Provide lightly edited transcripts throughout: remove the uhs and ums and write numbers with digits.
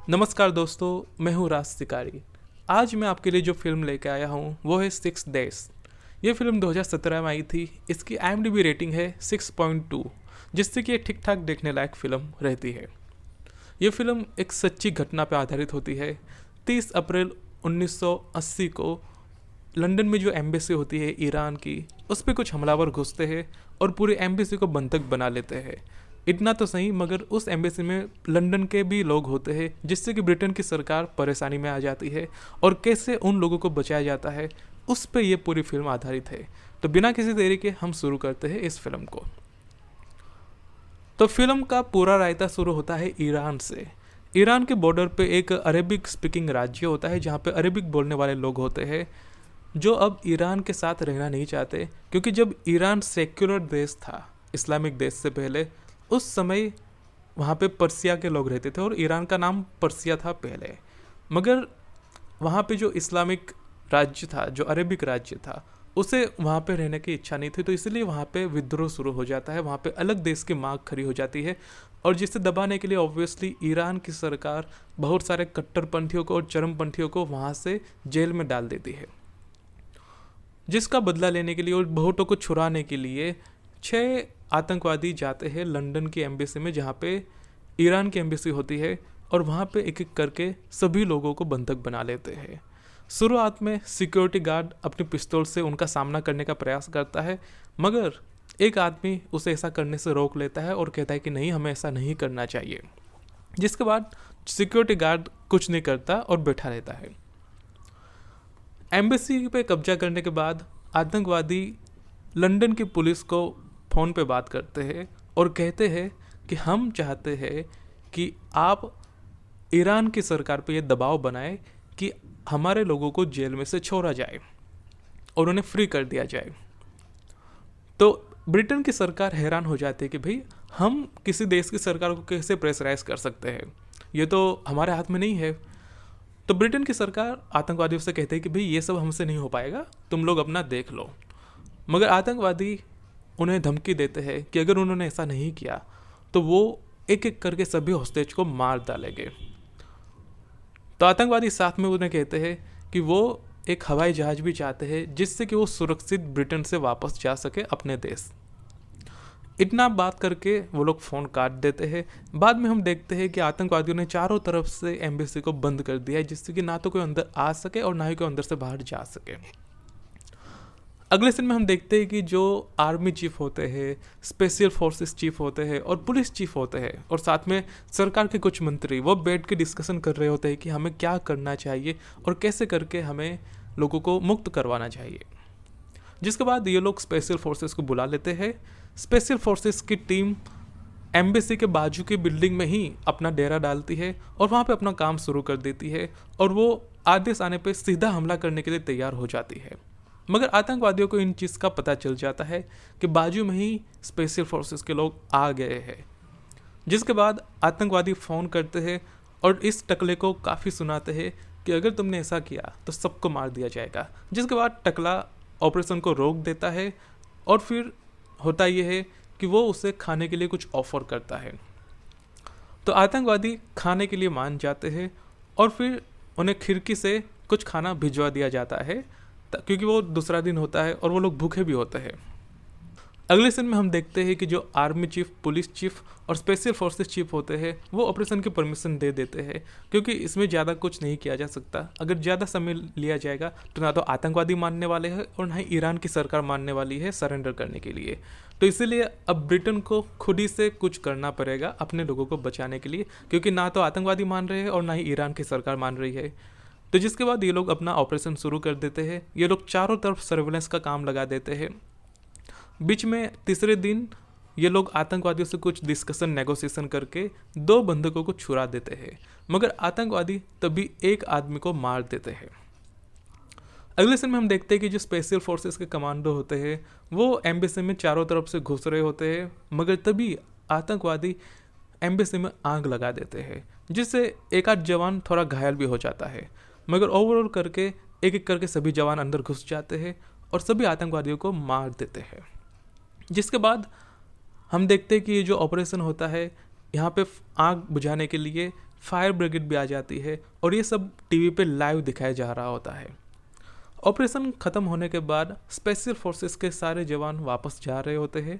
नमस्कार दोस्तों, मैं हूँ राज शिकारी। आज मैं आपके लिए जो फिल्म लेके आया हूँ वो है 6 डेज। ये फिल्म 2017 में आई थी। इसकी IMDb रेटिंग है 6.2, जिससे कि ये ठीक ठाक देखने लायक फिल्म रहती है। ये फिल्म एक सच्ची घटना पर आधारित होती है। 30 अप्रैल 1980 को लंदन में जो एम्बेसी होती है ईरान की, उस पर कुछ हमलावर घुसते हैं और पूरी एम्बेसी को बंधक बना लेते हैं। इतना तो सही, मगर उस एम्बेसी में लंदन के भी लोग होते हैं, जिससे कि ब्रिटेन की सरकार परेशानी में आ जाती है और कैसे उन लोगों को बचाया जाता है, उस पर यह पूरी फिल्म आधारित है। तो बिना किसी देरी के हम शुरू करते हैं इस फिल्म को। तो फिल्म का पूरा रायता शुरू होता है ईरान से। ईरान के बॉर्डर पे एक अरेबिक स्पीकिंग राज्य होता है, जहाँ पे अरेबिक बोलने वाले लोग होते हैं, जो अब ईरान के साथ रहना नहीं चाहते। क्योंकि जब ईरान सेक्युलर देश था, इस्लामिक देश से पहले, उस समय वहाँ पे पर्सिया के लोग रहते थे और ईरान का नाम पर्सिया था पहले। मगर वहाँ पे जो इस्लामिक राज्य था, जो अरेबिक राज्य था, उसे वहाँ पे रहने की इच्छा नहीं थी। तो इसलिए वहाँ पे विद्रोह शुरू हो जाता है, वहाँ पे अलग देश की मांग खड़ी हो जाती है। और जिसे दबाने के लिए ऑब्वियसली ईरान की सरकार बहुत सारे कट्टरपंथियों को और चरमपंथियों को वहाँ से जेल में डाल देती है। जिसका बदला लेने के लिए और बहुतों को छुड़ाने के लिए 6 आतंकवादी जाते हैं लंदन की एम्बेसी में, जहाँ पे ईरान की एम्बेसी होती है, और वहाँ पे एक एक करके सभी लोगों को बंधक बना लेते हैं। शुरुआत में सिक्योरिटी गार्ड अपनी पिस्तौल से उनका सामना करने का प्रयास करता है, मगर एक आदमी उसे ऐसा करने से रोक लेता है और कहता है कि नहीं, हमें ऐसा नहीं करना चाहिए। जिसके बाद सिक्योरिटी गार्ड कुछ नहीं करता और बैठा रहता है। एम्बेसी पे कब्जा करने के बाद आतंकवादी लंदन की पुलिस को फ़ोन पे बात करते हैं और कहते हैं कि हम चाहते हैं कि आप ईरान की सरकार पे ये दबाव बनाए कि हमारे लोगों को जेल में से छोड़ा जाए और उन्हें फ्री कर दिया जाए। तो ब्रिटेन की सरकार हैरान हो जाती है कि भाई, हम किसी देश की सरकार को कैसे प्रेशराइज कर सकते हैं, ये तो हमारे हाथ में नहीं है। तो ब्रिटेन की सरकार आतंकवादियों से कहते हैं कि भाई, ये सब हमसे नहीं हो पाएगा, तुम लोग अपना देख लो। मगर आतंकवादी उन्हें धमकी देते हैं कि अगर उन्होंने ऐसा नहीं किया तो वो एक एक करके सभी हॉस्टेज को मार डालेंगे। तो आतंकवादी साथ में उन्हें कहते हैं कि वो एक हवाई जहाज भी चाहते हैं, जिससे कि वो सुरक्षित ब्रिटेन से वापस जा सके अपने देश। इतना बात करके वो लोग फ़ोन काट देते हैं। बाद में हम देखते हैं कि आतंकवादियों ने चारों तरफ से एम्बेसी को बंद कर दिया है, जिससे कि ना तो कोई अंदर आ सके और ना ही कोई अंदर से बाहर जा सके। अगले सीन में हम देखते हैं कि जो आर्मी चीफ होते हैं, स्पेशल फोर्सेस चीफ होते हैं और पुलिस चीफ होते हैं, और साथ में सरकार के कुछ मंत्री, वो बैठ के डिस्कशन कर रहे होते हैं कि हमें क्या करना चाहिए और कैसे करके हमें लोगों को मुक्त करवाना चाहिए। जिसके बाद ये लोग स्पेशल फोर्सेस को बुला लेते हैं। स्पेशल फोर्सेस की टीम एम्बेसी के बाजू की बिल्डिंग में ही अपना डेरा डालती है और वहाँ पे अपना काम शुरू कर देती है, और वो आदेश आने पे सीधा हमला करने के लिए तैयार हो जाती है। मगर आतंकवादियों को इन चीज़ का पता चल जाता है कि बाजू में ही स्पेशल फोर्सेस के लोग आ गए हैं। जिसके बाद आतंकवादी फ़ोन करते हैं और इस टकले को काफ़ी सुनाते हैं कि अगर तुमने ऐसा किया तो सबको मार दिया जाएगा। जिसके बाद टकला ऑपरेशन को रोक देता है, और फिर होता यह है कि वो उसे खाने के लिए कुछ ऑफ़र करता है। तो आतंकवादी खाने के लिए मान जाते हैं और फिर उन्हें खिड़की से कुछ खाना भिजवा दिया जाता है, क्योंकि वो दूसरा दिन होता है और वो लोग भूखे भी होते हैं। अगले सीन में हम देखते हैं कि जो आर्मी चीफ, पुलिस चीफ और स्पेशल फोर्सेस चीफ होते हैं, वो ऑपरेशन की परमिशन दे देते हैं, क्योंकि इसमें ज़्यादा कुछ नहीं किया जा सकता। अगर ज़्यादा समय लिया जाएगा तो ना तो आतंकवादी मानने वाले हैं और ना ही ईरान की सरकार मानने वाली है सरेंडर करने के लिए। तो इसीलिए अब ब्रिटेन को खुद ही से कुछ करना पड़ेगा अपने लोगों को बचाने के लिए, क्योंकि ना तो आतंकवादी मान रहे हैं और ना ही ईरान की सरकार मान रही है। तो जिसके बाद ये लोग अपना ऑपरेशन शुरू कर देते हैं। ये लोग चारों तरफ सर्वेलेंस का काम लगा देते हैं। बीच में तीसरे दिन ये लोग आतंकवादियों से कुछ डिस्कशन, नेगोशिएशन करके 2 बंधकों को छुड़ा देते हैं, मगर आतंकवादी तभी एक आदमी को मार देते हैं। अगले सीन में हम देखते हैं कि जो स्पेशल फोर्सेस के कमांडो होते हैं, वो एम्बेसी में चारों तरफ से घुस रहे होते हैं, मगर तभी आतंकवादी एम्बेसी में आग लगा देते हैं, जिससे एक आध जवान थोड़ा घायल भी हो जाता है। मगर ओवरऑल करके एक एक करके सभी जवान अंदर घुस जाते हैं और सभी आतंकवादियों को मार देते हैं। जिसके बाद हम देखते हैं कि ये जो ऑपरेशन होता है, यहाँ पे आग बुझाने के लिए फायर ब्रिगेड भी आ जाती है और ये सब टीवी पे लाइव दिखाया जा रहा होता है। ऑपरेशन ख़त्म होने के बाद स्पेशल फोर्सेस के सारे जवान वापस जा रहे होते हैं,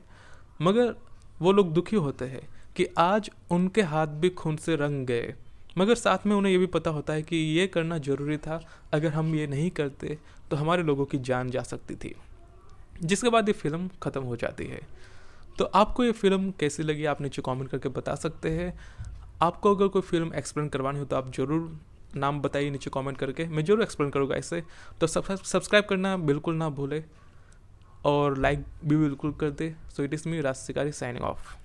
मगर वो लोग दुखी होते हैं कि आज उनके हाथ भी खून से रंग गए, मगर साथ में उन्हें ये भी पता होता है कि ये करना ज़रूरी था, अगर हम ये नहीं करते तो हमारे लोगों की जान जा सकती थी। जिसके बाद ये फिल्म ख़त्म हो जाती है। तो आपको ये फिल्म कैसी लगी आप नीचे कमेंट करके बता सकते हैं। आपको अगर कोई फिल्म एक्सप्लेन करवानी हो तो आप ज़रूर नाम बताइए नीचे कमेंट करके, मैं ज़रूर एक्सप्लेन करूँगा इसे। तो सब्सक्राइब करना बिल्कुल ना भूले और लाइक भी बिल्कुल कर दे। सो इट इज़ मी राज शिकारी साइनिंग ऑफ।